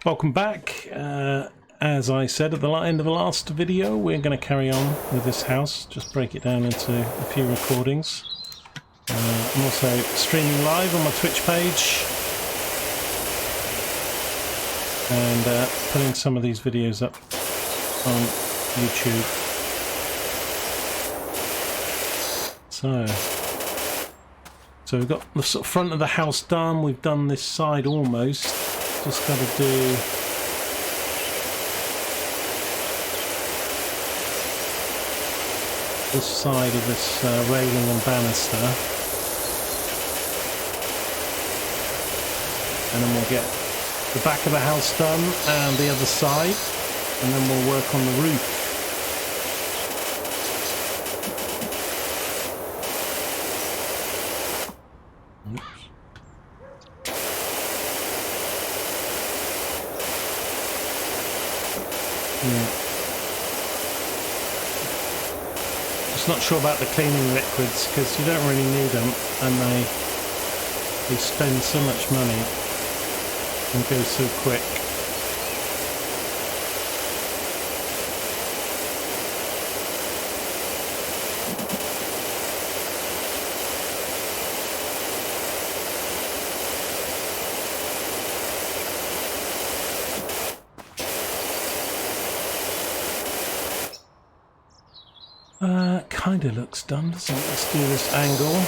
Welcome back. As I said at the end of the last video, we're going to carry on with this house, just break it down into a few recordings. I'm also streaming live on my Twitch page and putting some of these videos up on YouTube. So we've got the sort of front of the house done, we've done this side almost. Just got to do this side of this railing and banister, and then we'll get the back of the house done and the other side, and then we'll work on the roof. Just not sure about the cleaning liquids because you don't really need them, and they spend so much money and go so quick. Kind of looks done, doesn't it? Let's do this angle.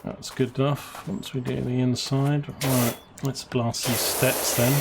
That's good enough once we do the inside. Right, let's blast these steps then.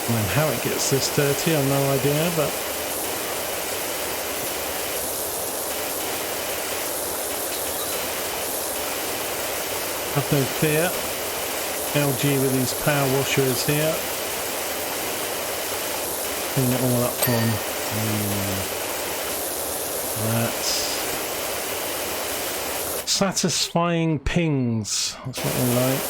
And how it gets this dirty, I've no idea, but have no fear. LG with these power washers here. Clean it all up for them. That's satisfying pings. That's what we like.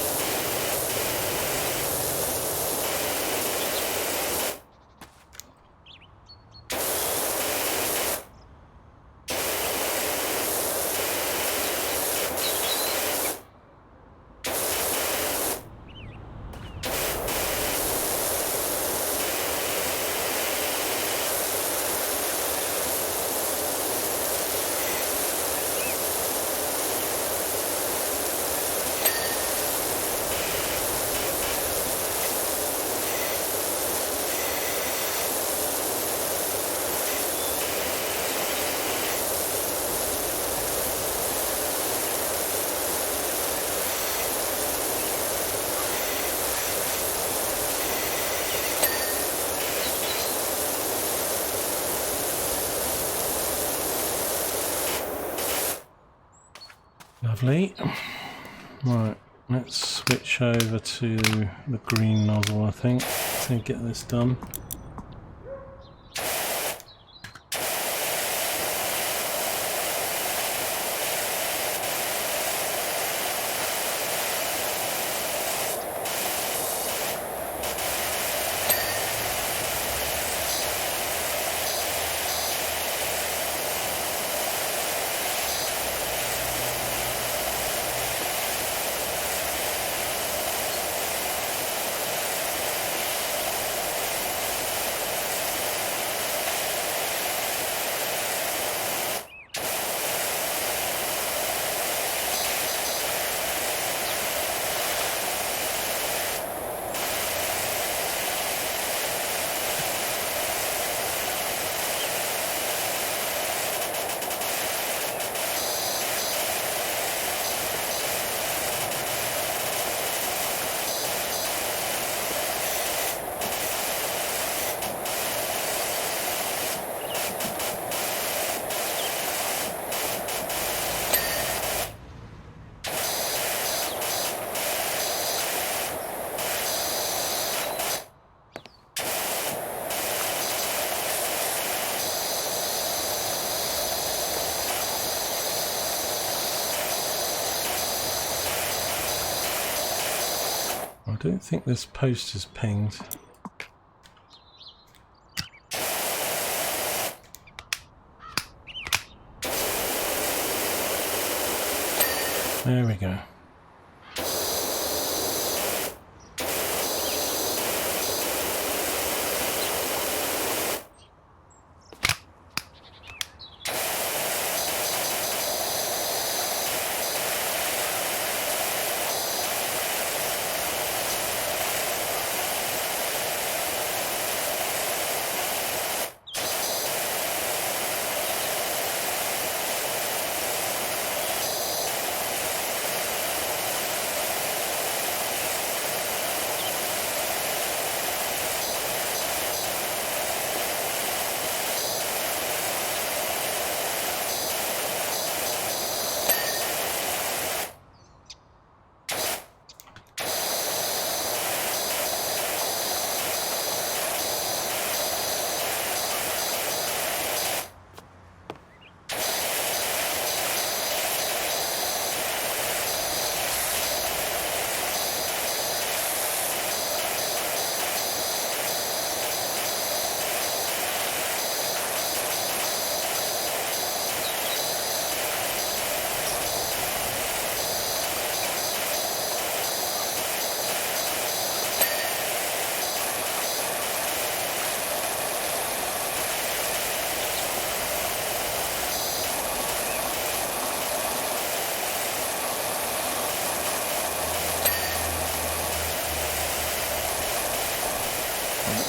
Lovely. Right, let's switch over to the green nozzle, I think, to get this done. I don't think this post is pinged. There we go.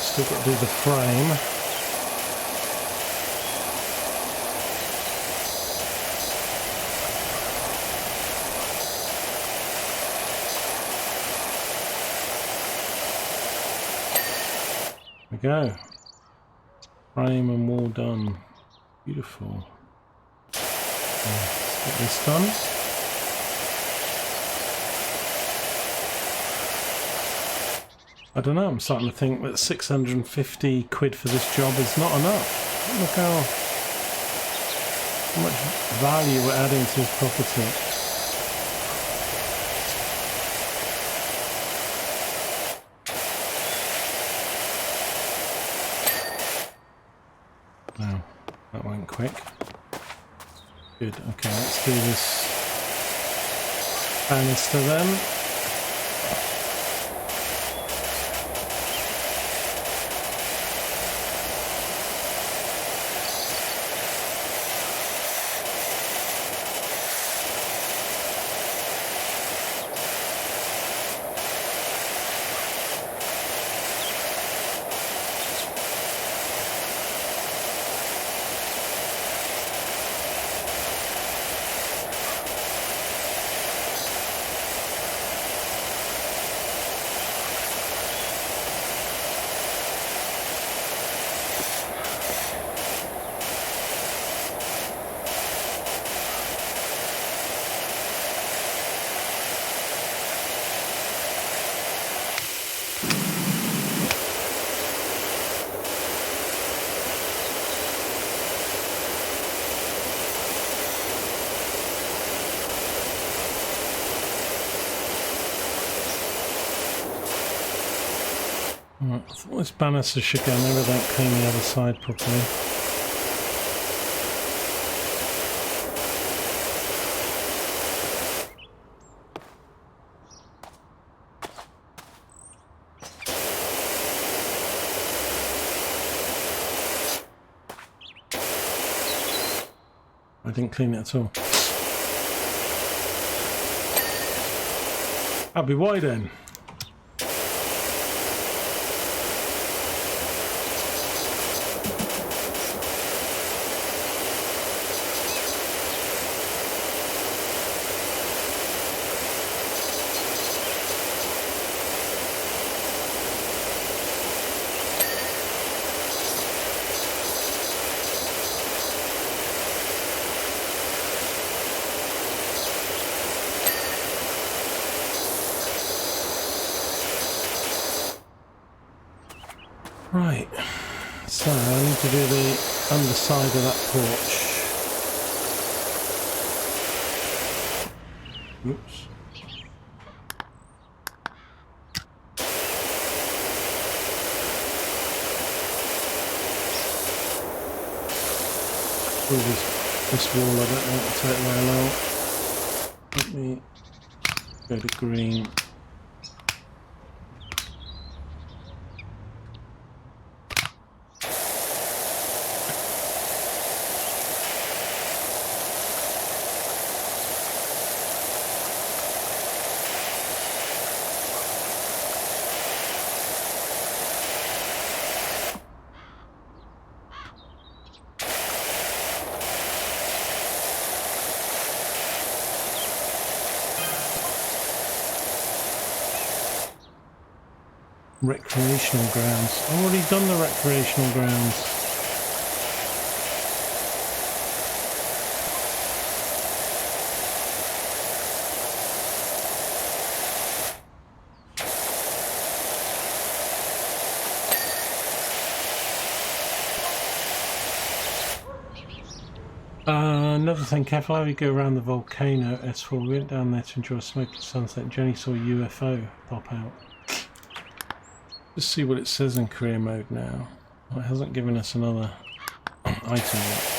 Still got to do the frame. There we go. Frame and wall done. Beautiful. Let's get this done. I don't know, I'm starting to think that 650 quid for this job is not enough. Look how much value we're adding to this property. Wow, that went quick. Good, okay, let's do this banister then. Right, I thought this banister should go, maybe I don't clean the other side properly. I didn't clean it at all. I'll be wide then. Right, so I need to do the underside of that porch. Oops. through this wall. I don't want to take well out. Let me go to green. Recreational grounds. I've already done the recreational grounds. Another thing, careful how you go around the volcano. S4, we went down there to enjoy a smoky sunset. Jenny saw a UFO pop out. Just see what it says in career mode now. Well, it hasn't given us another item yet.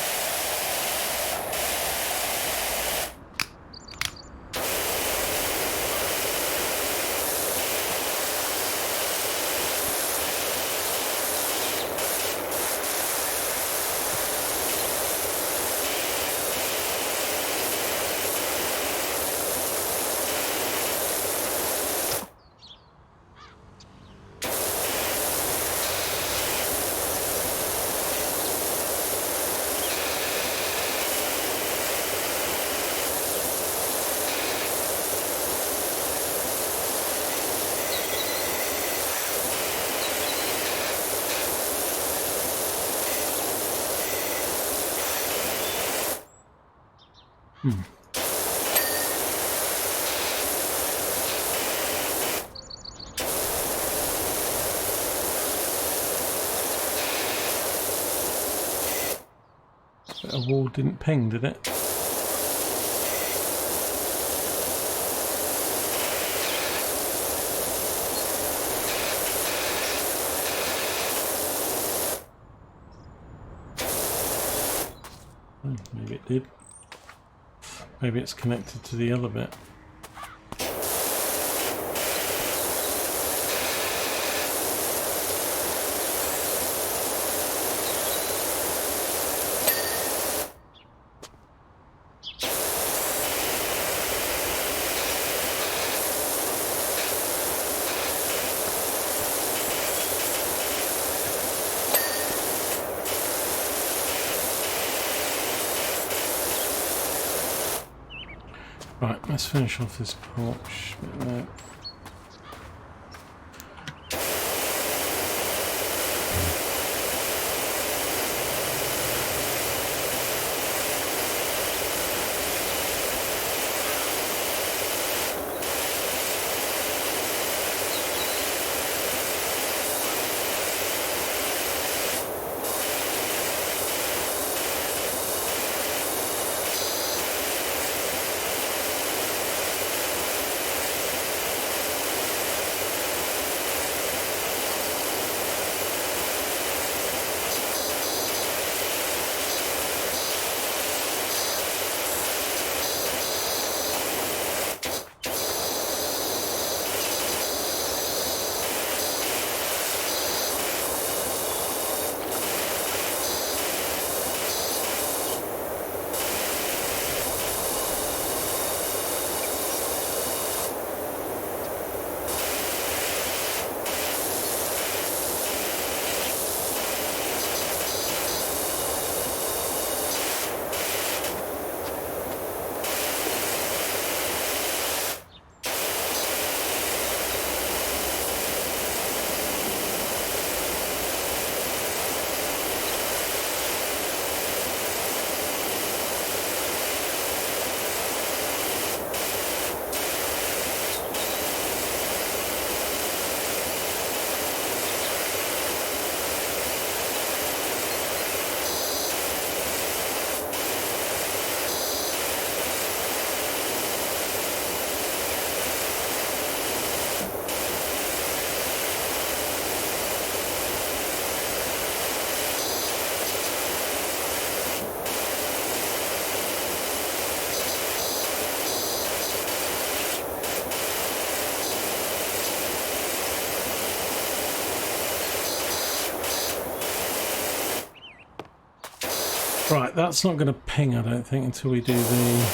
A wall didn't ping, did it? Maybe it did. Maybe it's connected to the other bit. Right, let's finish off this porch bit there. Right, that's not going to ping, I don't think, until we do the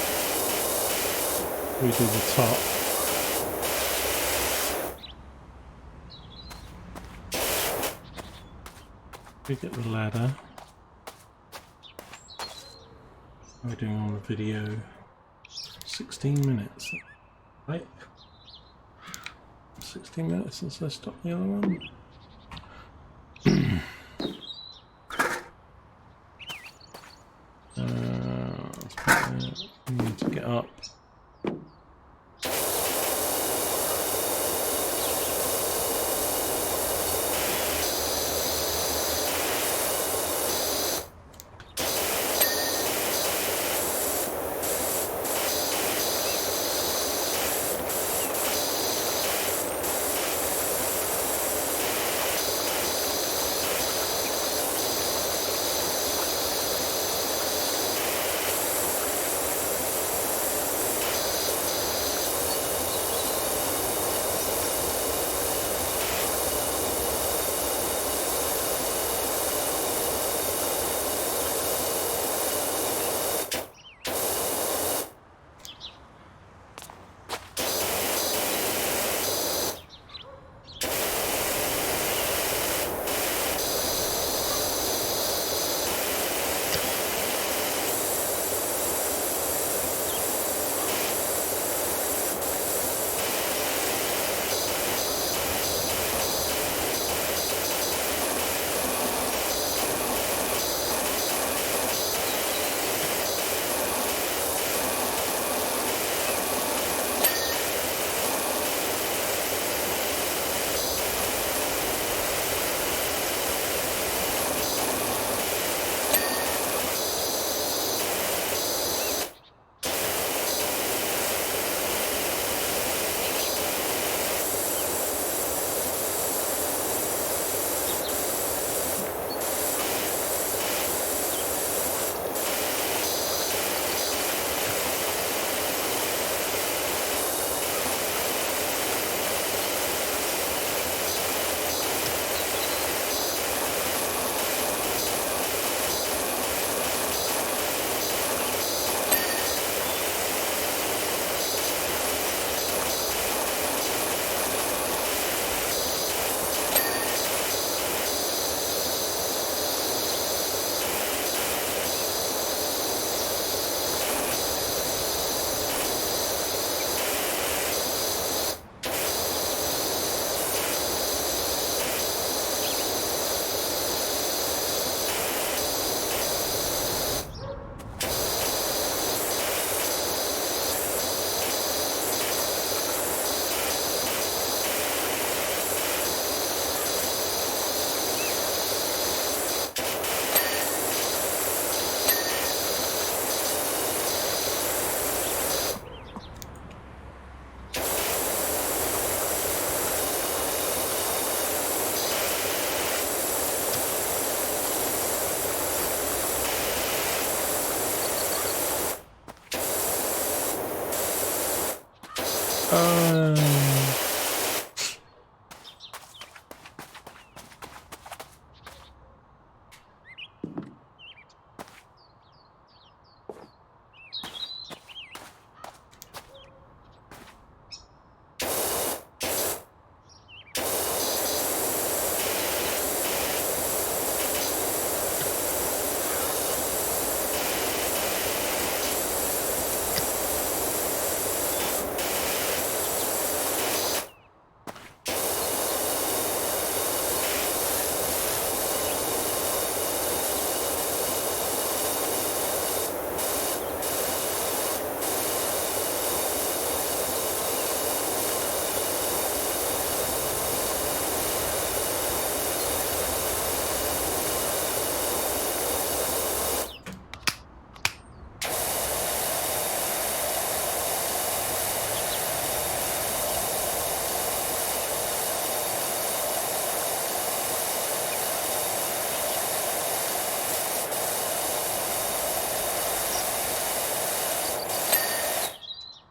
top. We get the ladder. How are we doing on the video? 16 minutes. Right. 16 minutes since I stopped the other one. We need to get up.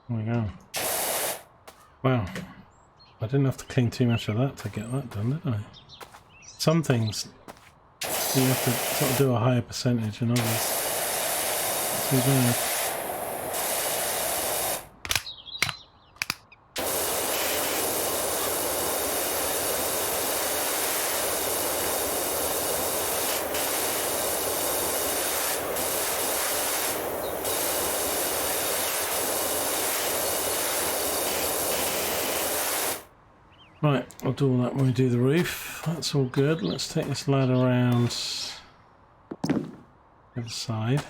There we go. Wow. I didn't have to clean too much of that to get that done, did I? Some things you have to sort of do a higher percentage than others. too bad. Right, I'll do all that when we do the roof. That's all good. Let's take this ladder around the other side.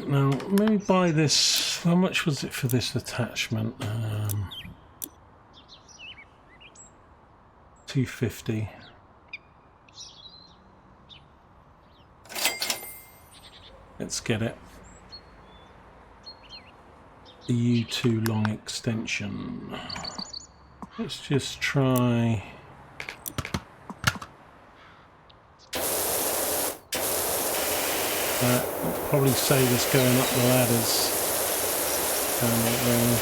Now, maybe buy this. How much was it for this attachment? 250. Let's get it. The U2 long extension. Let's just try. That'll probably save us going up the ladders. Down that road.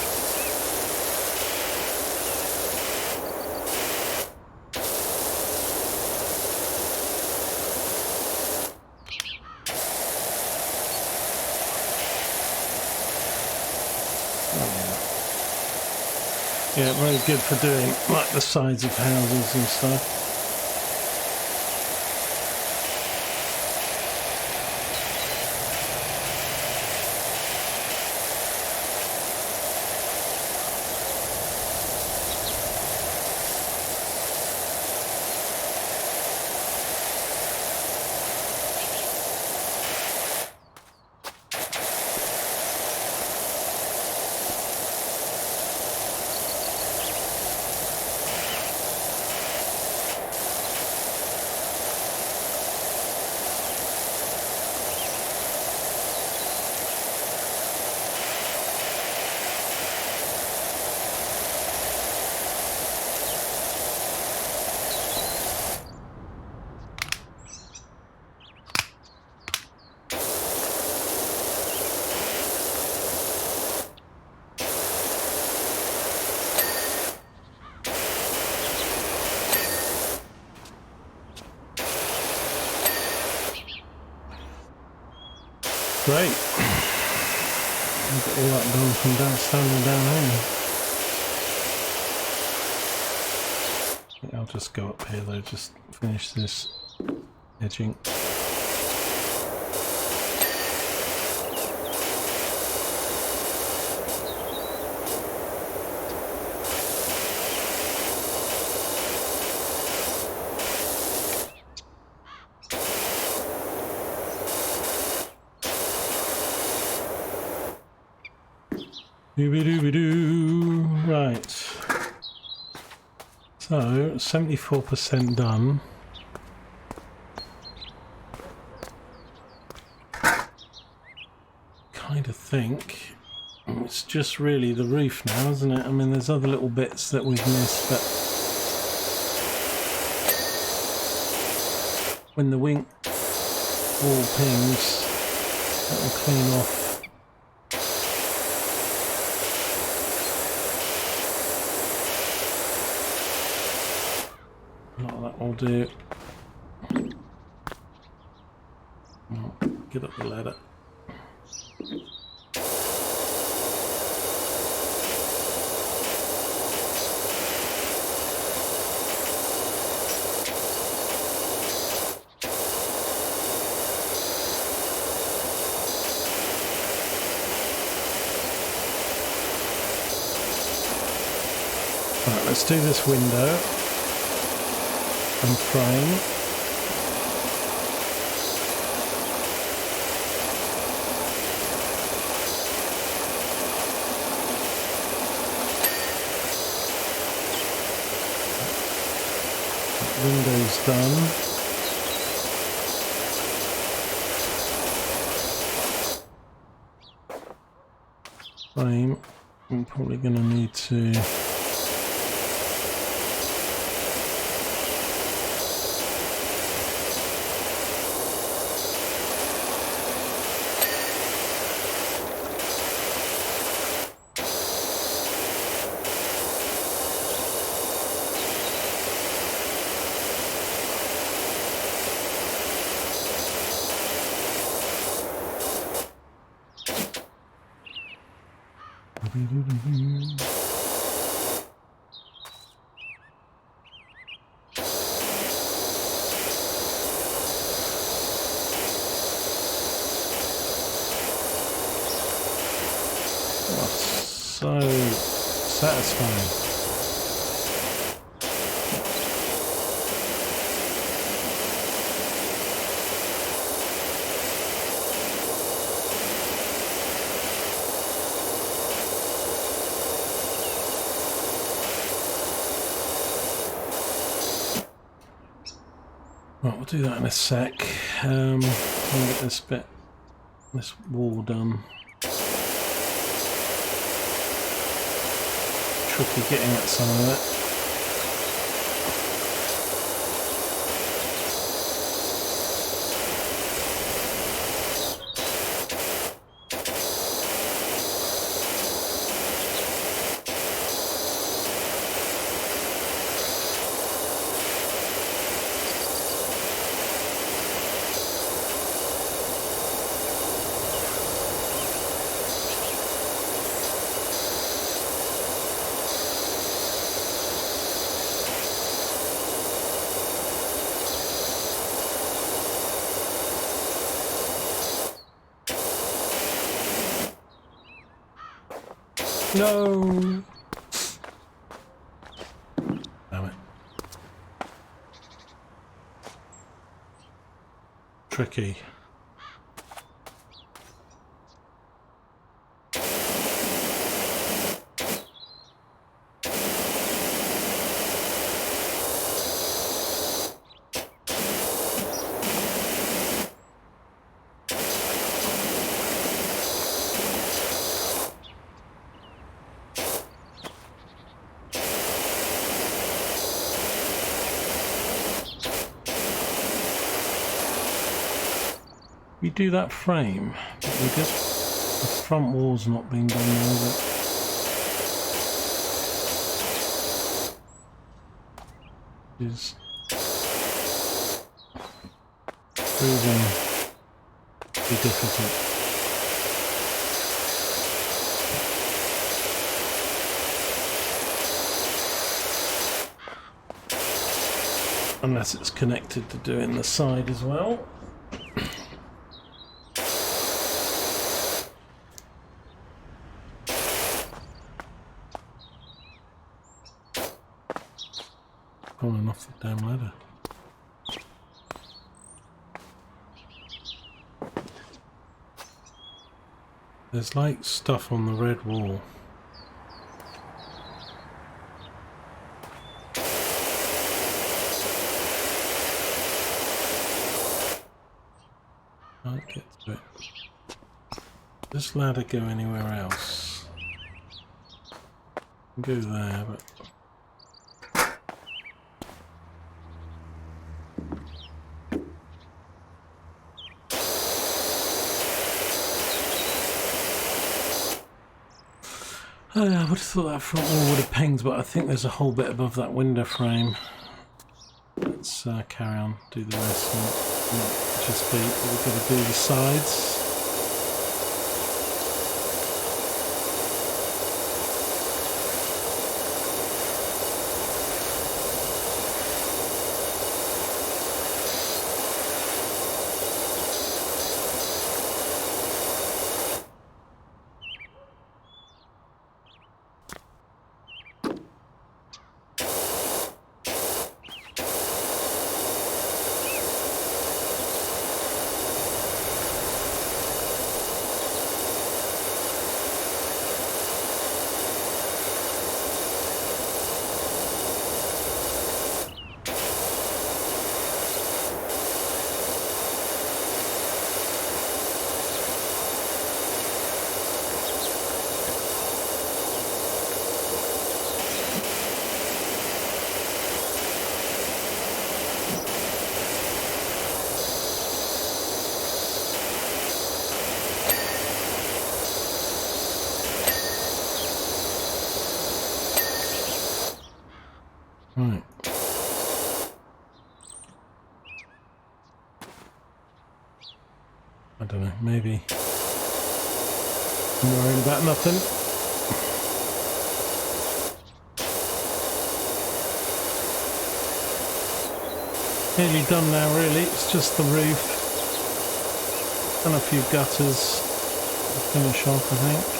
Yeah, very good for doing like the sides of houses and stuff. Great. I've got all that done from standing down here. I think I'll just go up here though, just finish this edging. Dooby-dooby-doo. Right. So, 74% done. Kind of think it's just really the roof now, isn't it? I mean, there's other little bits that we've missed, but when the wing wall pings, that will clean off. I'll do. Oh, get up the ladder. Right, let's do this window and frame. That window's done. frame, I'm probably going to need to so satisfying. Right, we'll do that in a sec. I'll get this wall done. Tricky getting at some of it. No! Damn it. Tricky. We do that frame, but we just the front wall's not being done now, is proving to be difficult. Unless it's connected to doing the side as well. Falling off the damn ladder. There's like stuff on the red wall. Can't get to it. Does this ladder go anywhere else? Go there, but I would have thought that front wall would have pinged, but I think there's a whole bit above that window frame. Let's carry on, do the rest, and not just be, we're going to do the sides. I don't know, maybe I'm worrying about nothing. Nearly done now really, it's just the roof. Done a few gutters to finish off, I think.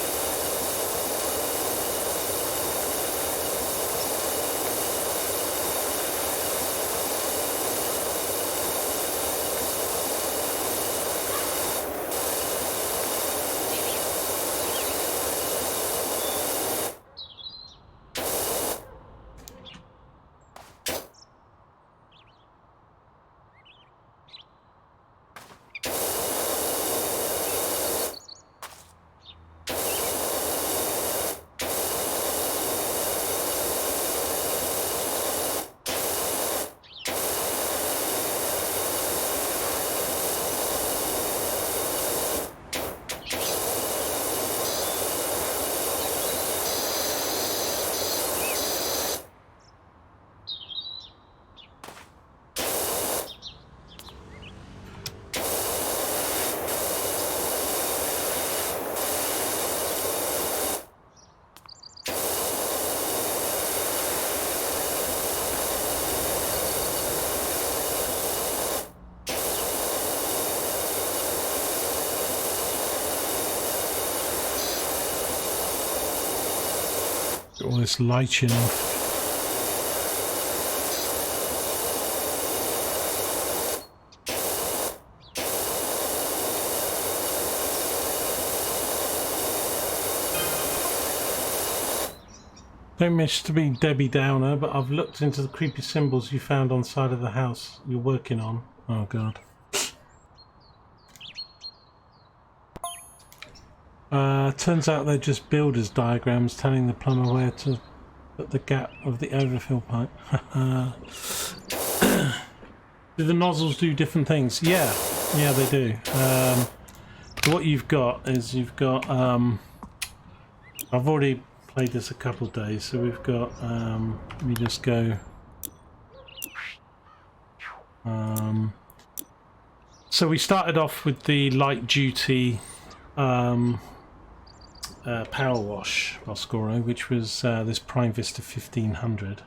All this lighting off. Don't wish to be Debbie Downer, but I've looked into the creepy symbols you found on the side of the house you're working on. Oh god. Turns out they're just builder's diagrams telling the plumber where to put the gap of the overfill pipe. Do the nozzles do different things? Yeah, they do. So what you've got is I've already played this a couple of days, so we've got we just go so we started off with the light duty power wash Boscoro, which was this Prime Vista 1500.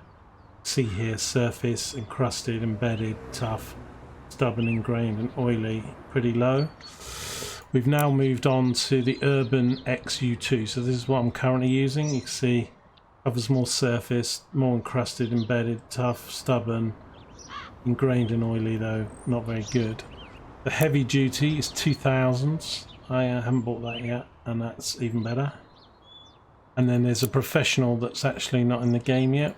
See here, surface, encrusted, embedded, tough, stubborn, ingrained and oily, pretty low. We've now moved on to the Urban XU2, so this is what I'm currently using. You can see covers more surface, more encrusted, embedded, tough, stubborn, ingrained and oily though, not very good. The heavy duty is 2000s. I haven't bought that yet, and that's even better. And then there's a professional that's actually not in the game yet.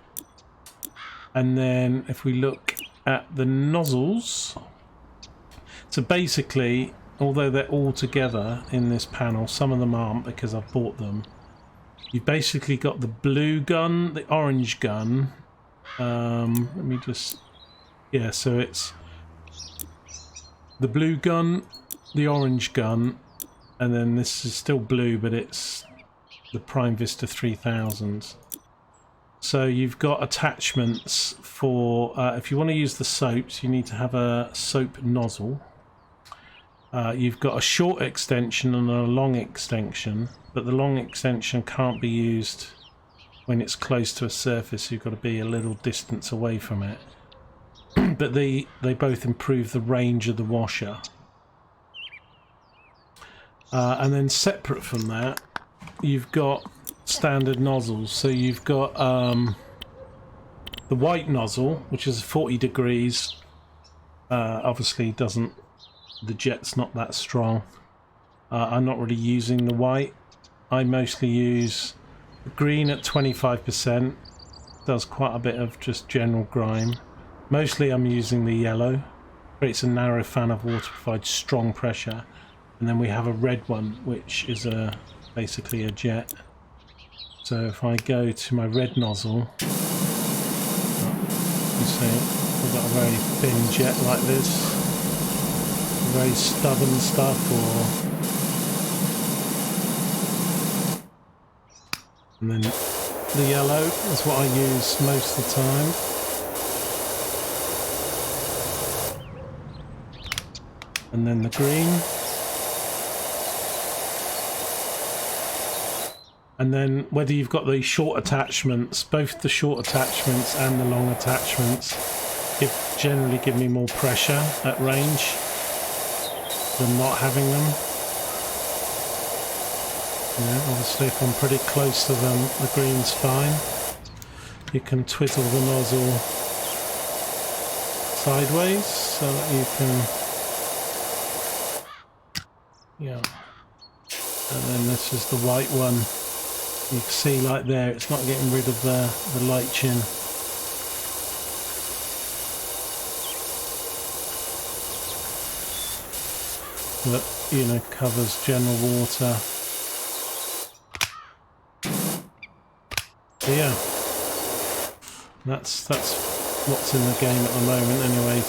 And then if we look at the nozzles, so basically, although they're all together in this panel, some of them aren't because I've bought them. You've basically got the blue gun, the orange gun. Let me just, yeah, so it's the blue gun, the orange gun, and then this is still blue, but it's the Prime Vista 3000s. So you've got attachments for, if you want to use the soaps, you need to have a soap nozzle. You've got a short extension and a long extension, but the long extension can't be used when it's close to a surface. You've got to be a little distance away from it. But they both improve the range of the washer. And then separate from that, you've got standard nozzles. So you've got the white nozzle, which is 40 degrees. Obviously doesn't, the jet's not that strong. I'm not really using the white. I mostly use the green at 25%. Does quite a bit of just general grime. Mostly I'm using the yellow. Creates a narrow fan of water, provides strong pressure. And then we have a red one, which is basically a jet. So if I go to my red nozzle, you see we've got a very thin jet like this. Very stubborn stuff, and then the yellow is what I use most of the time, and then the green, And then whether you've got the short attachments, both the short attachments and the long attachments generally give me more pressure at range than not having them. Yeah, obviously if I'm pretty close to them, the green's fine. You can twiddle the nozzle sideways so that you can, yeah. And then this is the white one. You can see like there, it's not getting rid of the light chin. That, you know, covers general water. So yeah, that's what's in the game at the moment anyway.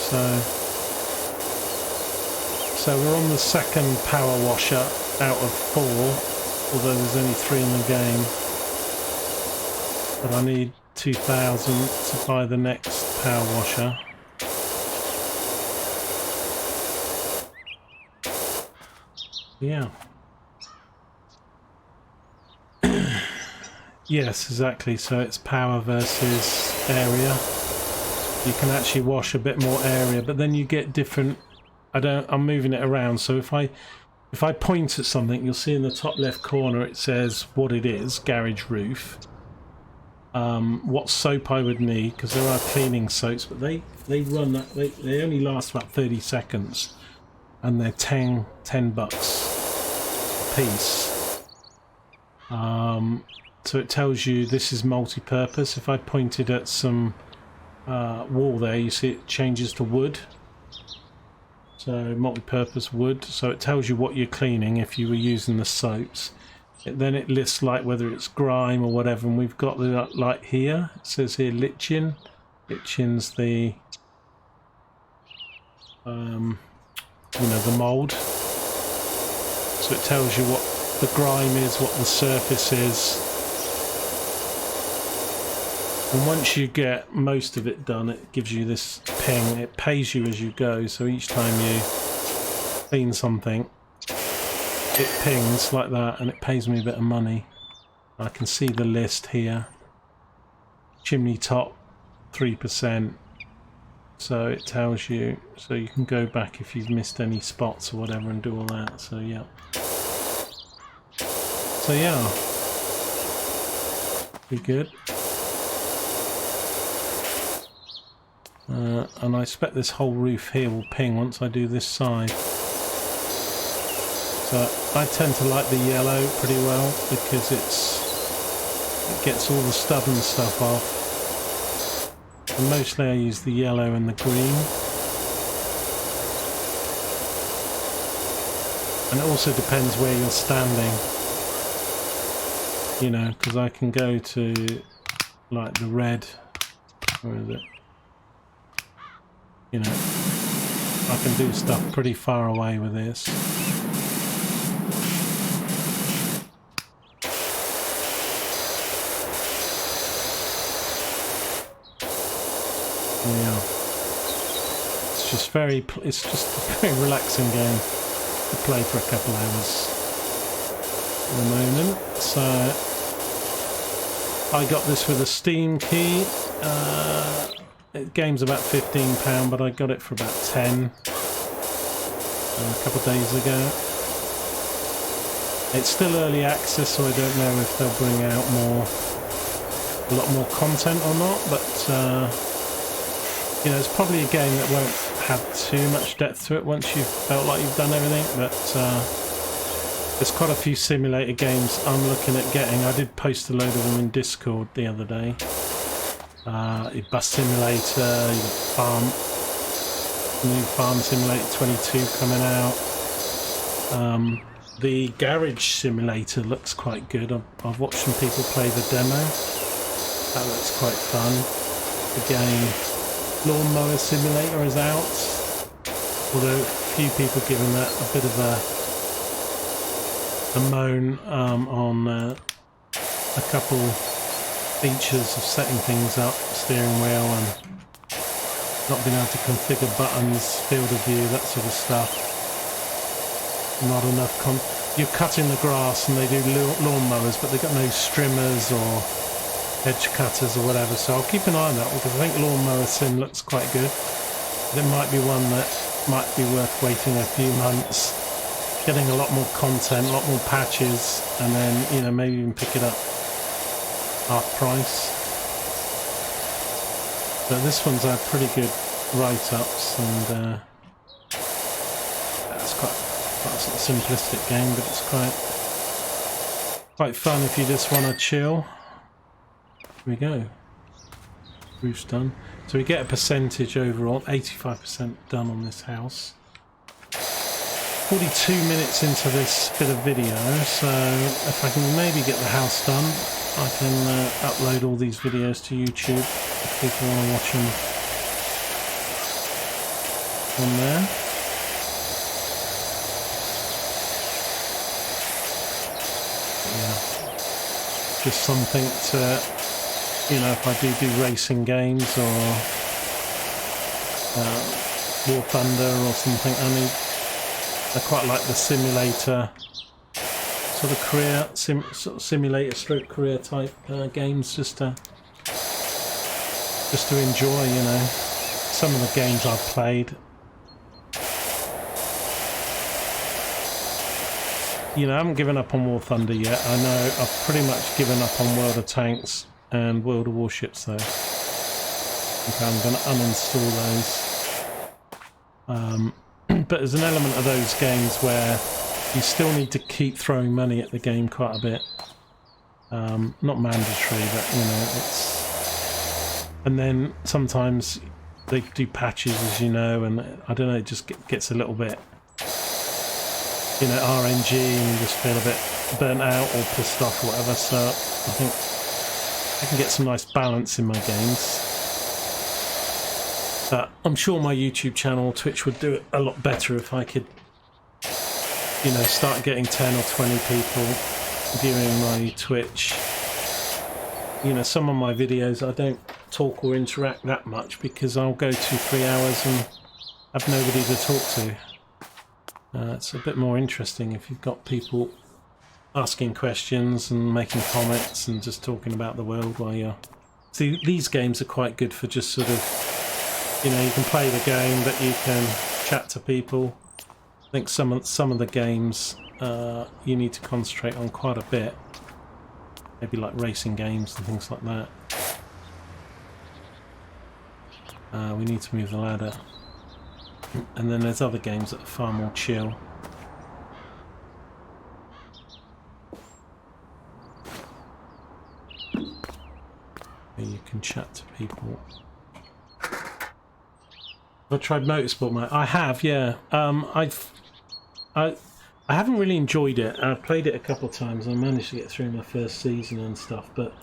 So we're on the second power washer out of 4, although there's only 3 in the game. But I need 2,000 to buy the next power washer. Yeah. Yes, exactly. So it's power versus area. You can actually wash a bit more area, but then you get different. I'm moving it around. So if I point at something, you'll see in the top left corner it says what it is, garage roof. What soap I would need, because there are cleaning soaps, but they run that they only last about 30 seconds, and they're 10 bucks a piece. So it tells you this is multi-purpose. If I pointed at some wall there, you see it changes to wood. So multi-purpose wood. So it tells you what you're cleaning if you were using the soaps. Then it lists like whether it's grime or whatever, and we've got the light here. It says here lichen. Lichen's the you know, the mold. So it tells you what the grime is, what the surface is. And once you get most of it done, it gives you this ping. It pays you as you go, so each time you clean something, it pings like that, and it pays me a bit of money. I can see the list here. Chimney top, 3%. So it tells you, so you can go back if you've missed any spots or whatever and do all that. So yeah. So yeah. Be good. And I expect this whole roof here will ping once I do this side. So I tend to like the yellow pretty well because it gets all the stubborn stuff off. And mostly I use the yellow and the green. And it also depends where you're standing. You know, because I can go to like the red. Where is it? You know, I can do stuff pretty far away with this. Yeah, it's just a very relaxing game to play for a couple hours at the moment. So I got this with a Steam key. The game's about £15, but I got it for about 10 a couple of days ago. It's still early access, so I don't know if they'll bring out a lot more content or not, but you know, it's probably a game that won't have too much depth to it once you've felt like you've done everything, but there's quite a few simulator games I'm looking at getting. I did post a load of them in Discord the other day. Your bus simulator, your farm, new Farm Simulator 22 coming out. The garage simulator looks quite good. I've watched some people play the demo. That looks quite fun. Again, Lawnmower Simulator is out, although a few people giving that a bit of a moan on a couple features of setting things up, steering wheel, and not being able to configure buttons, field of view, that sort of stuff. Not enough you're cutting the grass and they do lawn mowers, but they've got no strimmers or edge cutters or whatever, so I'll keep an eye on that because I think lawnmower sim looks quite good. There might be one that might be worth waiting a few months, getting a lot more content, a lot more patches, and then, you know, maybe even pick it up half price. But this one's had pretty good write-ups, and it's quite a sort of simplistic game, but it's quite fun if you just want to chill. Here we go. Roof's done. So we get a percentage overall, 85% done on this house. 42 minutes into this bit of video, so if I can maybe get the house done, I can upload all these videos to YouTube if people want to watch them on there. Yeah, just something to, you know, if I do racing games or War Thunder or something, I quite like the simulator sort of career, sort of simulator stroke career type games, just to enjoy, you know. Some of the games I've played, you know, I haven't given up on War Thunder yet. I know I've pretty much given up on World of Tanks and World of Warships though. Okay, I'm going to uninstall those. But there's an element of those games where you still need to keep throwing money at the game quite a bit. Not mandatory, but you know, it's... And then sometimes they do patches, as you know, and I don't know, it just gets a little bit, you know, RNG, and you just feel a bit burnt out or pissed off or whatever. So I think I can get some nice balance in my games. But I'm sure my YouTube channel, Twitch, would do it a lot better if I could, you know, start getting 10 or 20 people viewing my Twitch. You know, some of my videos I don't talk or interact that much because I'll go 2-3 hours and have nobody to talk to. It's a bit more interesting if you've got people asking questions and making comments and just talking about the world while you're... See, these games are quite good for just sort of, you know, you can play the game but you can chat to people. I think some of the games you need to concentrate on quite a bit. Maybe like racing games and things like that. We need to move the ladder. And then there's other games that are far more chill. Where you can chat to people. I tried Motorsport, mate. I have, yeah. I haven't really enjoyed it. I've played it a couple of times. I managed to get through my first season and stuff, but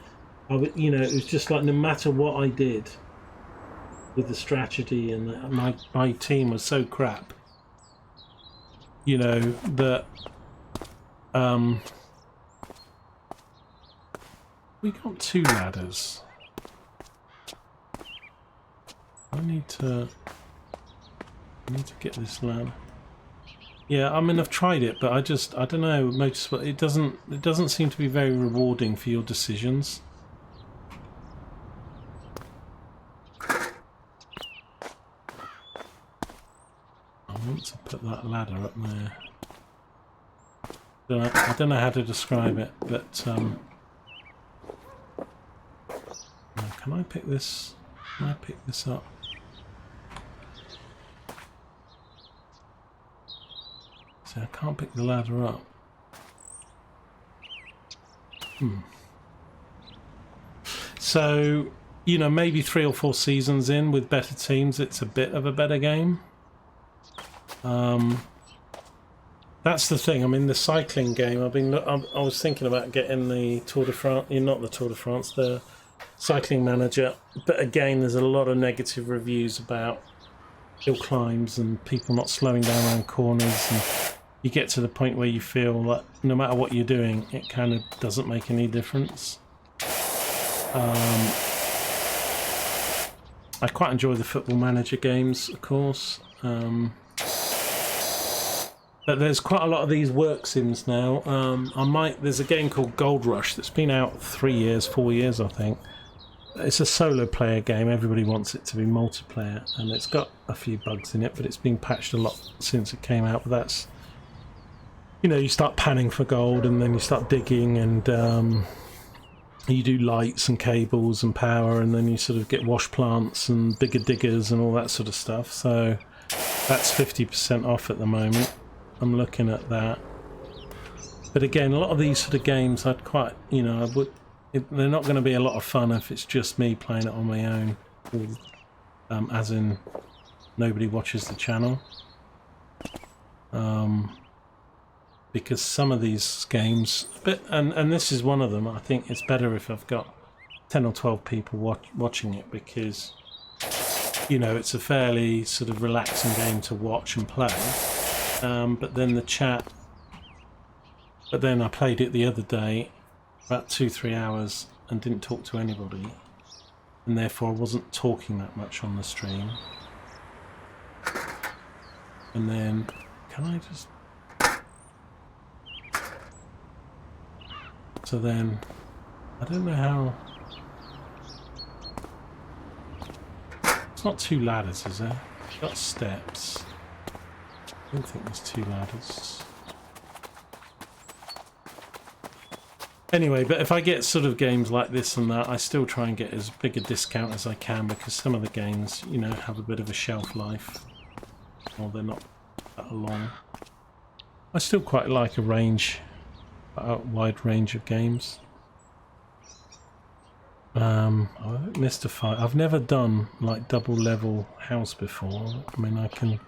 you know, it was just like no matter what I did with the strategy, and my team was so crap. You know that we got 2 ladders. I need to get this ladder. Yeah, I mean, I've tried it, but I don't know, Motorsport, it doesn't seem to be very rewarding for your decisions. I want to put that ladder up there. I don't know how to describe it, but can I pick this? Can I pick this up? See, I can't pick the ladder up. So, you know, maybe 3 or 4 seasons in with better teams, it's a bit of a better game. That's the thing. I mean, the cycling game, I was thinking about getting the Tour de France, not the Tour de France, the Cycling Manager. But again, there's a lot of negative reviews about hill climbs and people not slowing down around corners, and you get to the point where you feel that no matter what you're doing, it kind of doesn't make any difference. I quite enjoy the Football Manager games, of course. But there's quite a lot of these work sims now. There's a game called Gold Rush that's been out 3 years, 4 years, I think. It's a solo player game. Everybody wants it to be multiplayer, and it's got a few bugs in it, but it's been patched a lot since it came out. But that's, you know, you start panning for gold, and then you start digging, and you do lights and cables and power, and then you sort of get wash plants and bigger diggers and all that sort of stuff. So that's 50% off at the moment. I'm looking at that. But again, a lot of these sort of games, I'd quite, you know, they're not going to be a lot of fun if it's just me playing it on my own, or, as in nobody watches the channel. Because some of these games, and this is one of them, I think it's better if I've got 10 or 12 people watching it, because, you know, it's a fairly sort of relaxing game to watch and play. But then the chat, but then I played it the other day, about 2-3 hours, and didn't talk to anybody, and therefore I wasn't talking that much on the stream. And then, can I just... So then, I don't know how... It's not 2 ladders, is there? It's got steps. I don't think there's 2 ladders. Anyway, but if I get sort of games like this and that, I still try and get as big a discount as I can, because some of the games, you know, have a bit of a shelf life, or they're not that long. I still quite like a wide range of games. I've never done like double level house before. I mean, I can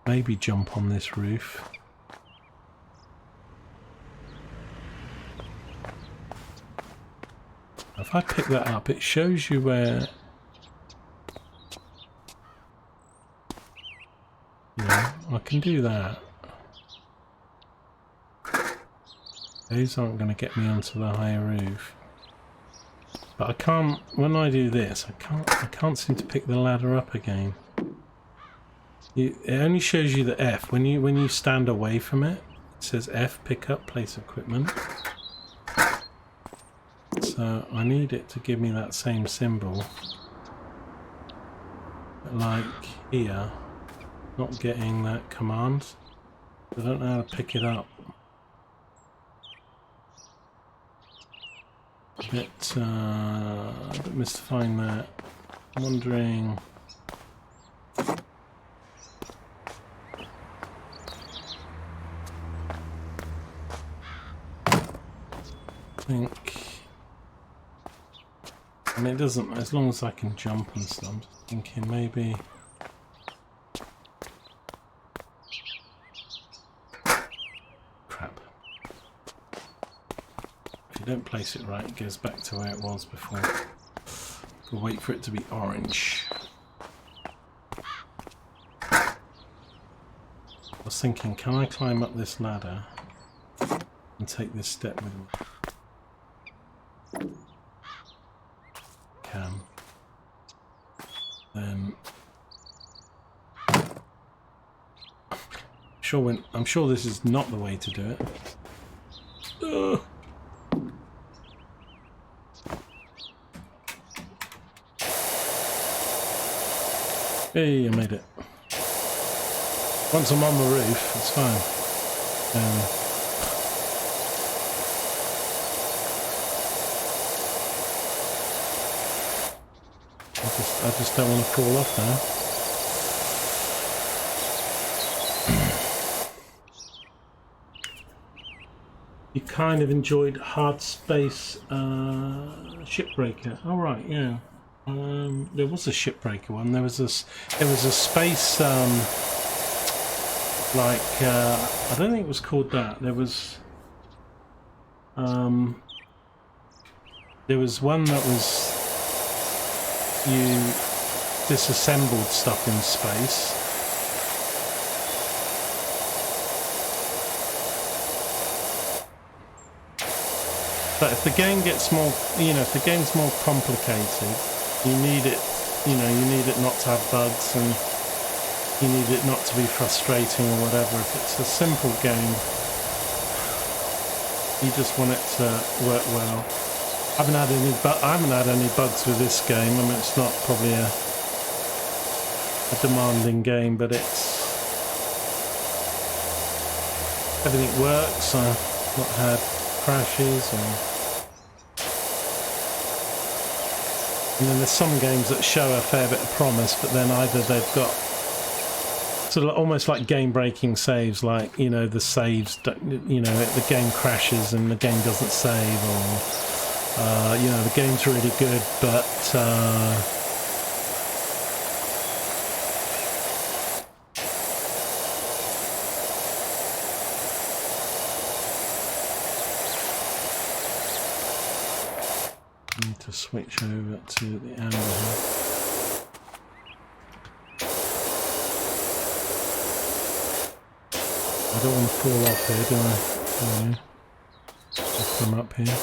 maybe jump on this roof. If I pick that up, it shows you where, you know, I can do that. Those aren't going to get me onto the higher roof. But I can't, when I do this, I can't seem to pick the ladder up again. It only shows you the F. When you stand away from it, it says F, pick up, place equipment. So I need it to give me that same symbol. But like here, not getting that command. I don't know how to pick it up. A bit mystifying that. I'm wondering... I mean, it doesn't, as long as I can jump and stuff. I'm just thinking maybe... Crap. If you don't place it right, it goes back to where it was before. We'll wait for it to be orange. I was thinking, can I climb up this ladder and take this step with me? Can. Then I'm sure this is not the way to do it. Ugh. Hey, I made it. Once I'm on the roof, it's fine. I just don't want to fall off now. You kind of enjoyed Hard Space Shipbreaker. Oh right, yeah. There was a Shipbreaker one. There was a space I don't think it was called that. There was one that was you disassembled stuff in space. But if the game gets more, you know, if the game's more complicated, you need it, you know, you need it not to have bugs, and you need it not to be frustrating or whatever. If it's a simple game, you just want it to work well. I haven't had any bugs with this game. I mean, it's not probably a demanding game, but everything works. I've not had crashes and then there's some games that show a fair bit of promise, but then either they've got sort of almost like game-breaking saves, like, you know, the saves, you know, the game crashes and the game doesn't save, or you know, the game's really good, but need to switch over to the amber here. I don't want to fall off here, do I? I'll come up here.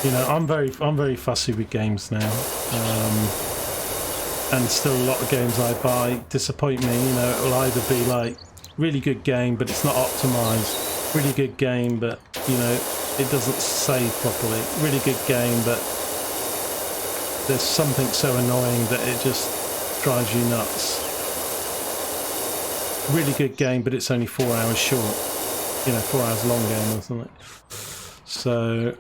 You know, I'm very fussy with games now, and still a lot of games I buy disappoint me. You know, it will either be like really good game, but it's not optimized. Really good game, but you know, it doesn't save properly. Really good game, but there's something so annoying that it just drives you nuts. Really good game, but it's only 4 hours short. You know, 4 hours long game or something. So,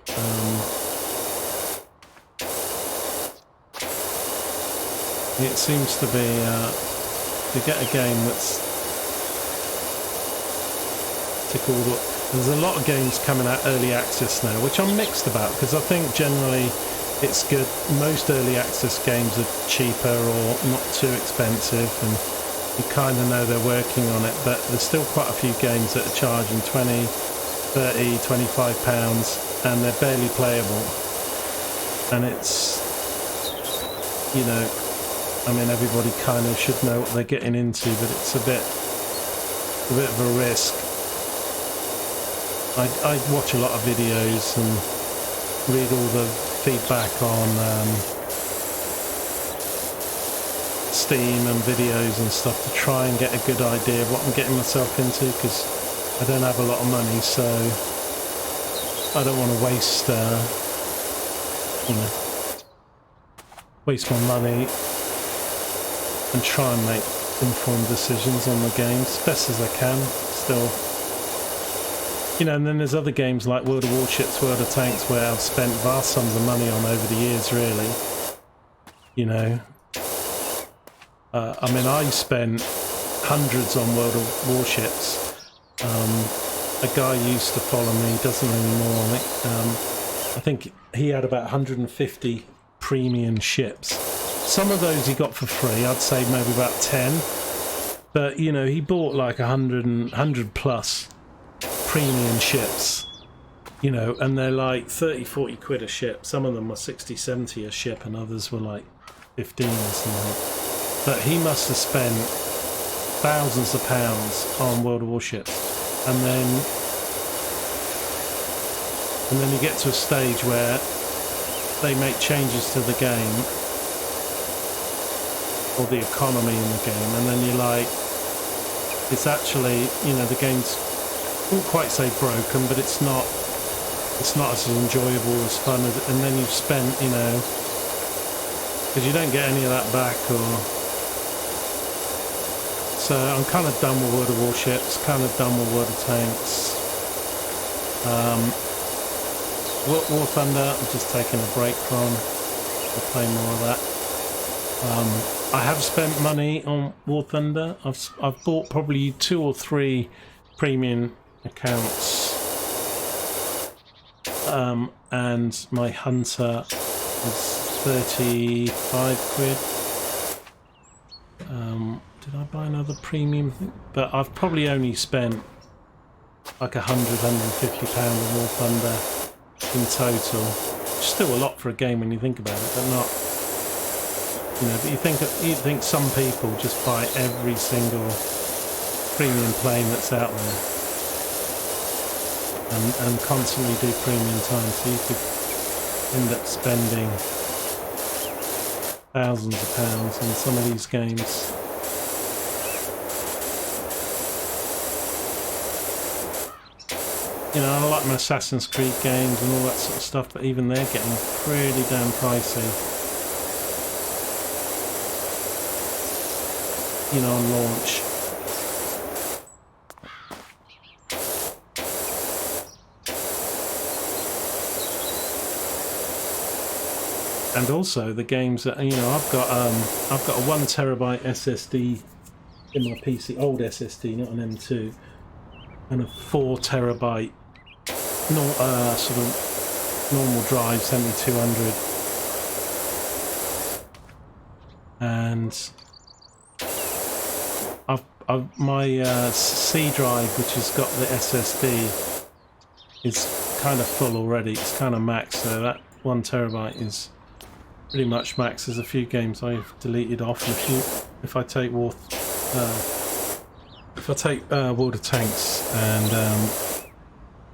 it seems to be to get a game that's tick all the. There's a lot of games coming out early access now, which I'm mixed about, because I think generally it's good. Most early access games are cheaper or not too expensive, and you kind of know they're working on it, but there's still quite a few games that are charging 20, 30, 25 pounds, and they're barely playable. And it's, you know, I mean, everybody kind of should know what they're getting into, but it's a bit of a risk. I watch a lot of videos and read all the feedback on Steam and videos and stuff to try and get a good idea of what I'm getting myself into, because I don't have a lot of money, so I don't want to waste you know, waste my money and try and make informed decisions on the games best as I can still. You know, and then there's other games like World of Warships, World of Tanks, where I've spent vast sums of money on over the years, really. You know, I mean, I spent hundreds on World of Warships. A guy used to follow me, doesn't anymore. I think he had about 150 premium ships. Some of those he got for free. I'd say maybe about 10. But, you know, he bought like 100 plus premium ships, you know, and they're like 30-40 quid a ship. Some of them were 60-70 a ship, and others were like 15 or something. But he must have spent thousands of pounds on World of Warships, and then you get to a stage where they make changes to the game or the economy in the game, and then you're like, it's actually, you know, the game's, I wouldn't quite say broken, but it's not as enjoyable, as fun as, and then you've spent, you know, because you don't get any of that back, or so I'm kind of done with World of Warships, kind of done with World of Tanks. War Thunder, I'm just taking a break from. I'll play more of that. I have spent money on War Thunder. I've bought probably 2 or 3 premium accounts, and my Hunter was 35 quid. Did I buy another premium thing? But I've probably only spent like 150 pound on War Thunder in total. Still a lot for a game when you think about it, but not, you know. But you think some people just buy every single premium plane that's out there, and constantly do premium time, so you could end up spending thousands of pounds on some of these games. You know, I like my Assassin's Creed games and all that sort of stuff, but even they're getting pretty damn pricey. You know, on launch. And also the games that, you know, I've got a 1 terabyte SSD in my PC, old SSD, not an M2, and a 4 terabyte sort of normal drive, 7200, and my C drive, which has got the SSD, is kind of full already. It's kind of max, so that 1 terabyte is pretty much max. There's a few games I've deleted off, and if I take World of Tanks and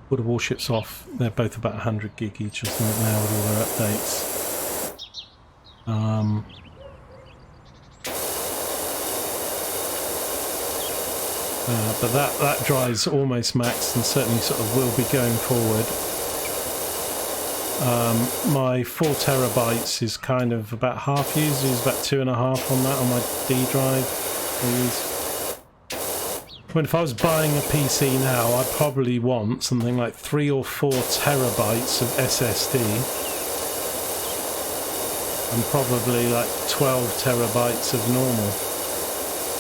World of Warships off, they're both about 100 gig each or something now with all their updates. But that drive's almost maxed, and certainly sort of will be going forward. My 4 terabytes is kind of about half used. There's about 2.5 on that on my D drive. I mean, if I was buying a PC now, I'd probably want something like 3 or 4 terabytes of SSD, and probably like 12 terabytes of normal.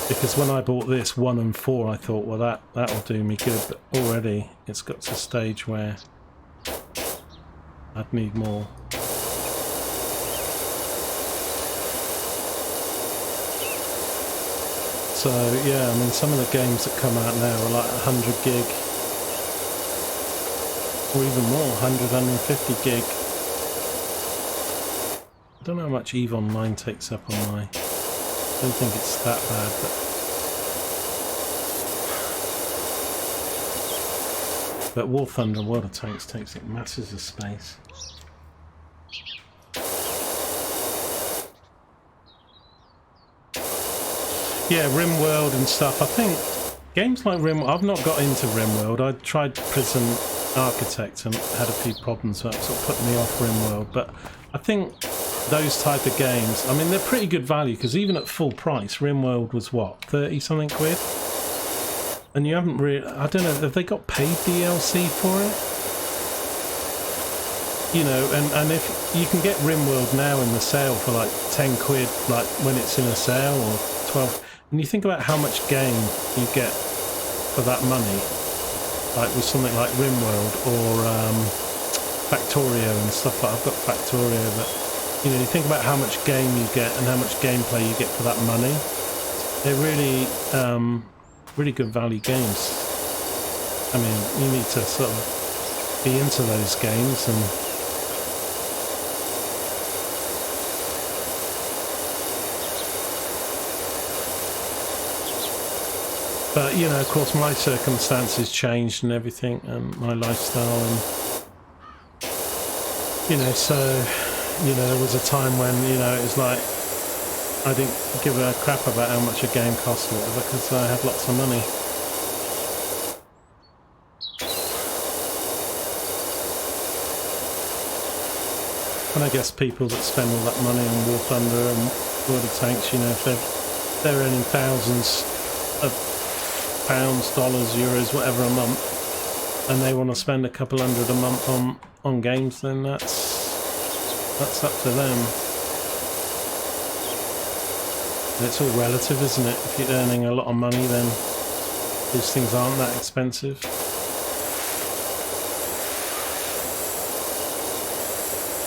Because when I bought this 1 and 4, I thought, well, that'll do me good. But already, it's got to a stage where I'd need more. So yeah, I mean, some of the games that come out now are like 100 gig, or even more, 100, 150 gig. I don't know how much EVE Online takes up on my. I don't think it's that bad, but War Thunder and World of Tanks takes up masses of space. Yeah, RimWorld and stuff. I think games like RimWorld, I've not got into RimWorld. I tried Prison Architect and had a few problems that sort of put me off RimWorld, but I think those type of games, I mean, they're pretty good value, because even at full price, RimWorld was what, 30 something quid? And you haven't really, I don't know, have they got paid DLC for it? You know, and if you can get RimWorld now in the sale for like 10 quid, like when it's in a sale, or 12, and you think about how much game you get for that money, like with something like RimWorld or Factorio and stuff like, I've got Factorio, but you know, you think about how much game you get and how much gameplay you get for that money. They're really, really good value games. I mean, you need to sort of be into those games, and but you know, of course, my circumstances changed and everything, and my lifestyle, and you know, so you know, there was a time when, you know, it was like I didn't give a crap about how much a game cost or whatever, because I had lots of money. And I guess people that spend all that money on War Thunder and World of Tanks, you know, if they're earning thousands of pounds, dollars, euros, whatever a month, and they want to spend a couple hundred a month on games, then that's up to them. And it's all relative, isn't it? If you're earning a lot of money, then these things aren't that expensive.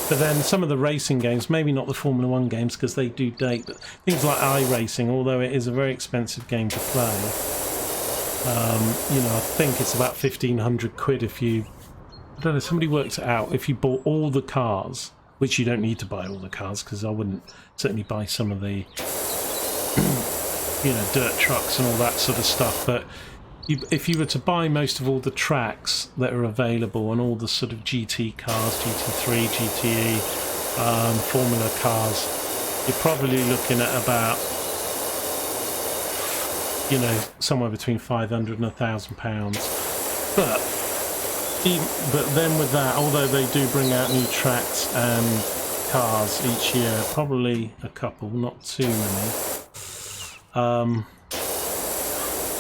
But then some of the racing games, maybe not the Formula 1 games because they do date, but things like iRacing, although it is a very expensive game to play, you know, I think it's about 1,500 quid if you, I don't know, somebody worked it out, if you bought all the cars, which you don't need to buy all the cars, because I wouldn't certainly buy some of the, you know, dirt trucks and all that sort of stuff, but if you were to buy most of all the tracks that are available and all the sort of GT cars, GT3, GTE, Formula cars, you're probably looking at about, you know, somewhere between 500 and £1,000. But then with that, although they do bring out new tracks and cars each year, probably a couple, not too many.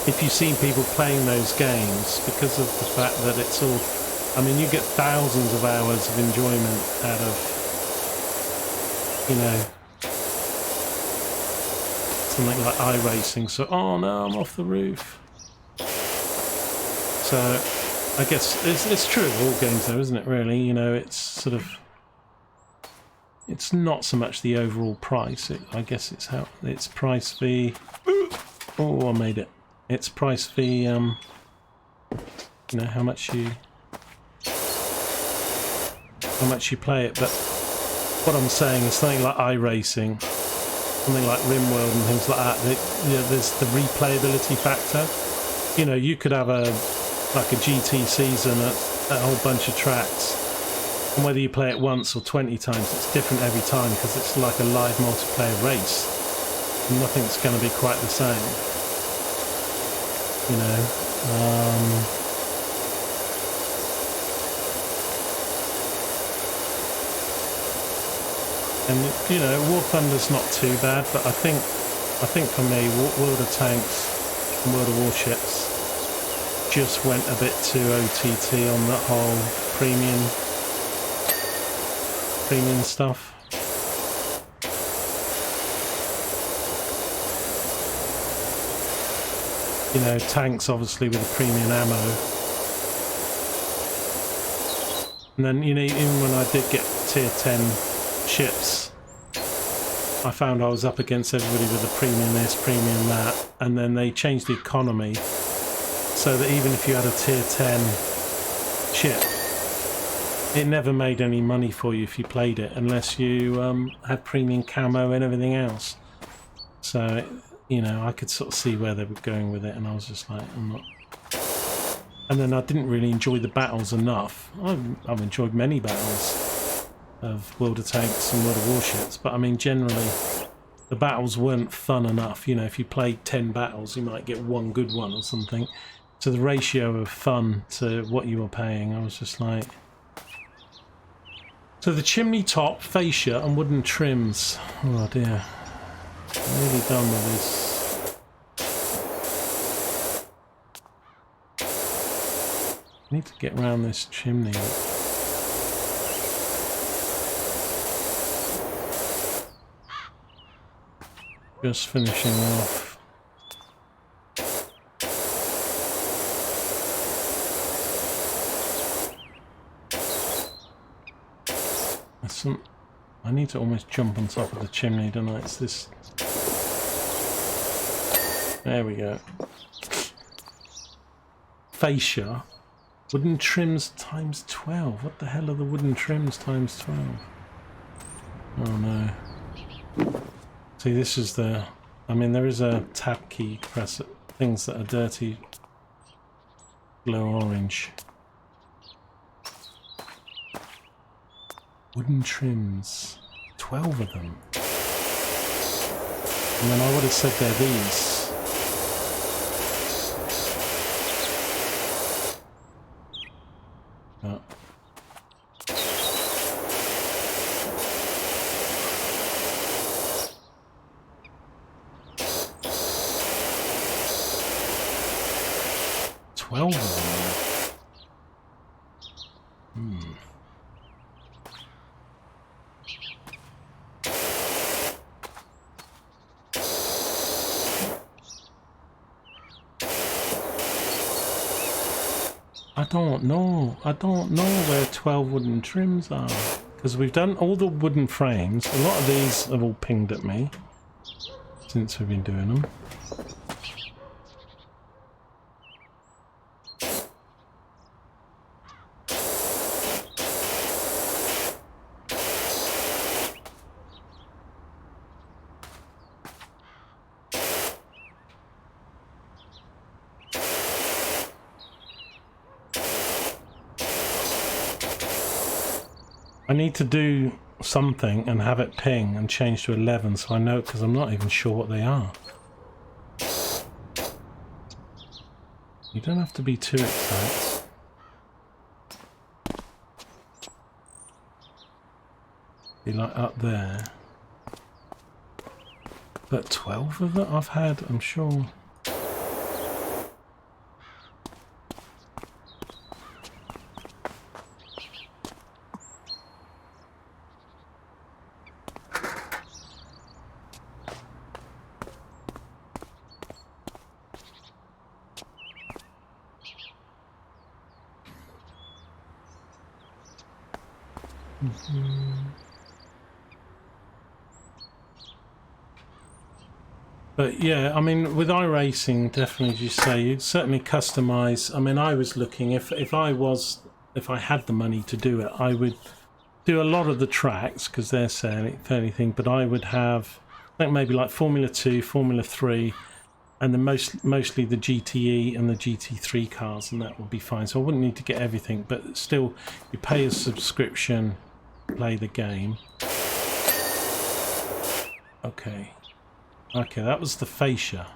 If you've seen people playing those games, because of the fact that it's all, I mean, you get thousands of hours of enjoyment out of, you know, something like iRacing. So, oh no, I'm off the roof. So I guess it's true of all games though, isn't it, really? You know, it's sort of, it's not so much the overall price. I guess it's how it's price fee. Oh, I made it. It's price fee. You know, how much you play it. But what I'm saying is something like iRacing, something like RimWorld and things like that. You know, there's the replayability factor. You know, you could have a GT season at a whole bunch of tracks, and whether you play it once or 20 times, it's different every time because it's like a live multiplayer race. And nothing's going to be quite the same. You know. And you know, War Thunder's not too bad, but I think for me, World of Tanks and World of Warships just went a bit too OTT on that whole premium stuff. You know, tanks obviously with the premium ammo. And then, you know, even when I did get tier 10 ships, I found I was up against everybody with the premium this, premium that, and then they changed the economy so that even if you had a tier 10 ship, it never made any money for you if you played it unless you had premium camo and everything else. So, you know, I could sort of see where they were going with it, and I was just like, I'm not. And then I didn't really enjoy the battles enough. I've enjoyed many battles of World of Tanks and World of Warships, but I mean, generally, the battles weren't fun enough. You know, if you played 10 battles, you might get one good one or something. So the ratio of fun to what you were paying, I was just like... So the chimney top, fascia and wooden trims. Oh dear. I'm really done with this. I need to get around this chimney. Just finishing off. I need to almost jump on top of the chimney, don't I? It's this. There we go. Fascia. Wooden trims times 12. What the hell are the wooden trims times 12? Oh no. See, this is the... I mean, there is a tab key press at things that are dirty glow orange. Wooden trims. 12 of them. And then I would have said they're these. Oh. Twelve of them. I don't know where 12 wooden trims are, because we've done all the wooden frames. A lot of these have all pinged at me since we've been doing them. I need to do something and have it ping and change to 11 so I know, because I'm not even sure what they are. You don't have to be too exact. Be like up there. But 12 of that I've had, I'm sure. But yeah, I mean, with iRacing, definitely, as you say, you'd certainly customize. I mean, I was looking, if I had the money to do it, I would do a lot of the tracks because they're fairly thing. But I would have, I think maybe like Formula 2, Formula 3, and then mostly the GTE and the GT3 cars, and that would be fine. So I wouldn't need to get everything, but still, you pay a subscription, play the game. Okay. Okay, that was the fascia.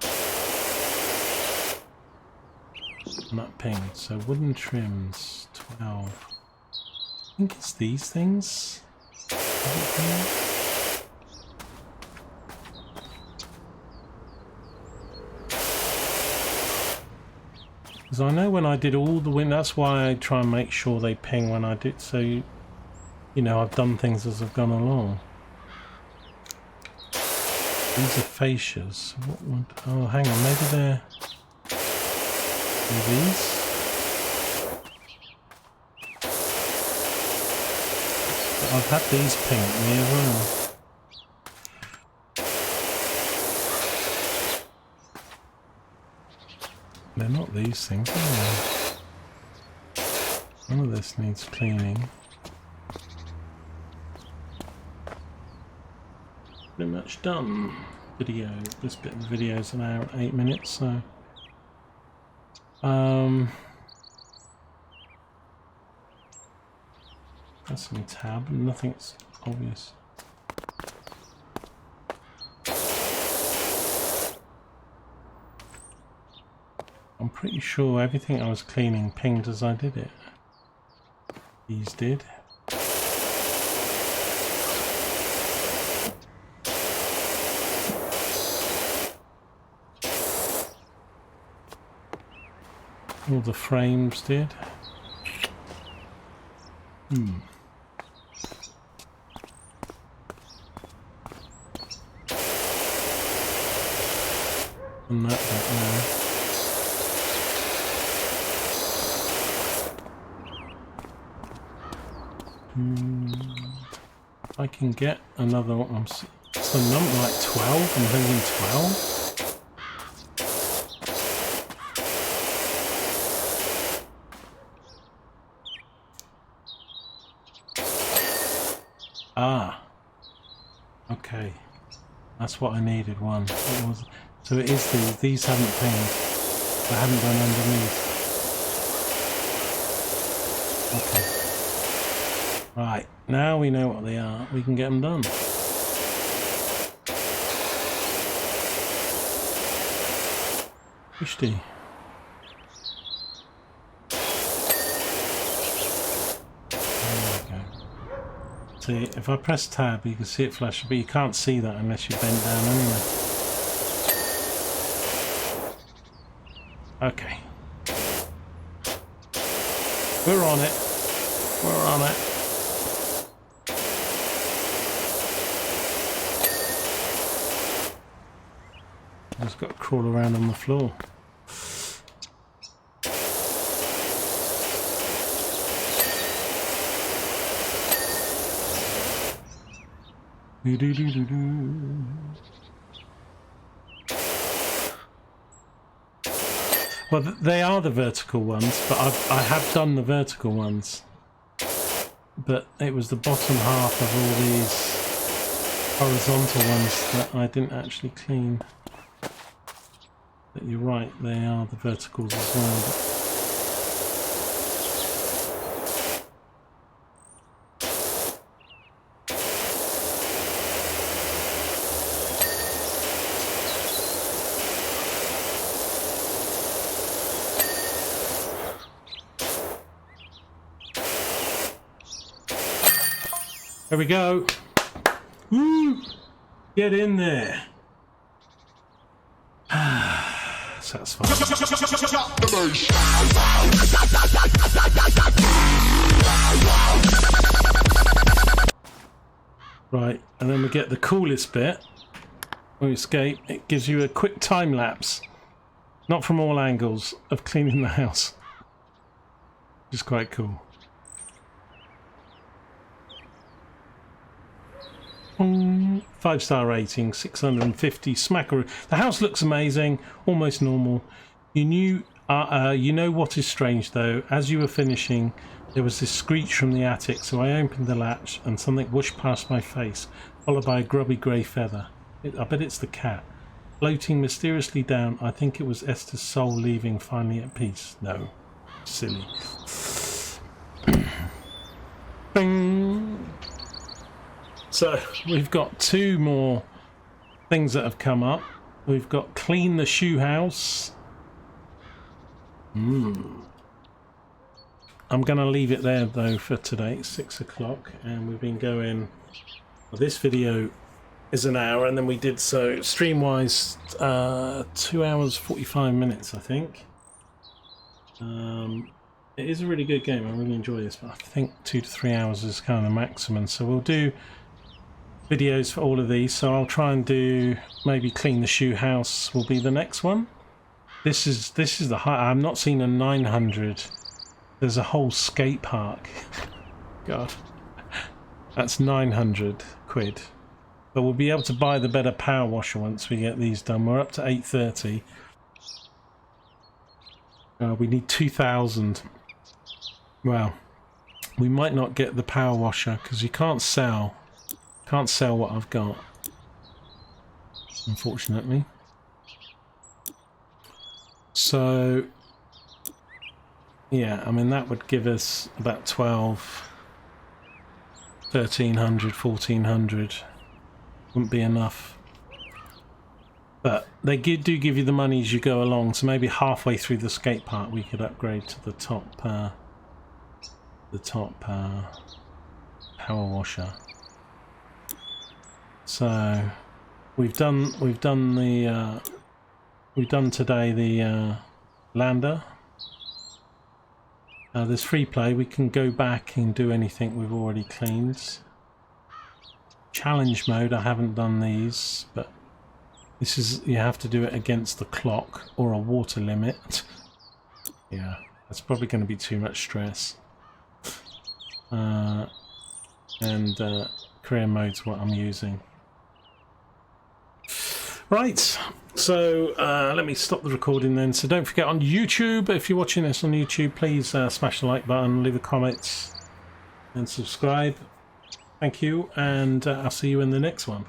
And that ping. So wooden trims, 12. I think it's these things. Because I know when I did all the wind, that's why I try and make sure they ping when I did. So, you know, I've done things as I've gone along. These are fascias. What would... Oh, hang on. Maybe they're... these? I've had these ping at me as well. They're not these things, are they? None of this needs cleaning. Pretty much done. Video. This bit of the video is an hour and 8 minutes, so that's some tab. Nothing's obvious. I'm pretty sure everything I was cleaning pinged as I did it. These did. All the frames did. And that bit now. I can get another one. So number like 12. I'm thinking 12. Ah, okay, that's what I needed. One. It was, so it is these. These haven't pinged. I haven't done underneath. Okay. Right, now we know what they are. We can get them done. Christy. See, if I press tab, you can see it flash, but you can't see that unless you bend down anyway. Okay. We're on it. We're on it. Just got to crawl around on the floor. Well, they are the vertical ones, but I have done the vertical ones. But it was the bottom half of all these horizontal ones that I didn't actually clean. But you're right, they are the verticals as well. There we go. Woo! Get in there. Satisfying. Right, and then we get the coolest bit. When we escape, it gives you a quick time lapse, not from all angles, of cleaning the house. Which is quite cool. 5-star rating, 650 smackaroo. The house looks amazing, almost normal. You know what is strange though? As you were finishing, there was this screech from the attic, so I opened the latch and something whooshed past my face, followed by a grubby grey feather. I bet it's the cat. Floating mysteriously down, I think it was Esther's soul leaving finally at peace. No. Silly. Bing! So, we've got 2 more things that have come up. We've got clean the shoe house. I'm going to leave it there though for today. It's 6 o'clock and we've been going... Well, this video is an hour and then we did so stream-wise 2 hours 45 minutes I think. It is a really good game. I really enjoy this, but I think 2 to 3 hours is kind of the maximum. So we'll do videos for all of these. So I'll try and do maybe clean the shoe house will be the next one. This is the high. I've not seen a 900. There's a whole skate park. God, that's 900 quid. But we'll be able to buy the better power washer once we get these done. We're up to 830. We need 2,000. Well, we might not get the power washer because you can't sell what I've got, unfortunately. So yeah, I mean that would give us about 12, 1,300, 1,400. Wouldn't be enough, but they do give you the money as you go along, so maybe halfway through the skate park we could upgrade to the top power washer. So we've done today the lander. There's free play. We can go back and do anything we've already cleaned. Challenge mode, I haven't done these, but this is, you have to do it against the clock or a water limit. Yeah, that's probably going to be too much stress. And career mode's what I'm using. Right, so let me stop the recording then. So don't forget, on YouTube, if you're watching this on YouTube, please smash the like button, leave a comment and subscribe. Thank you, and I'll see you in the next one.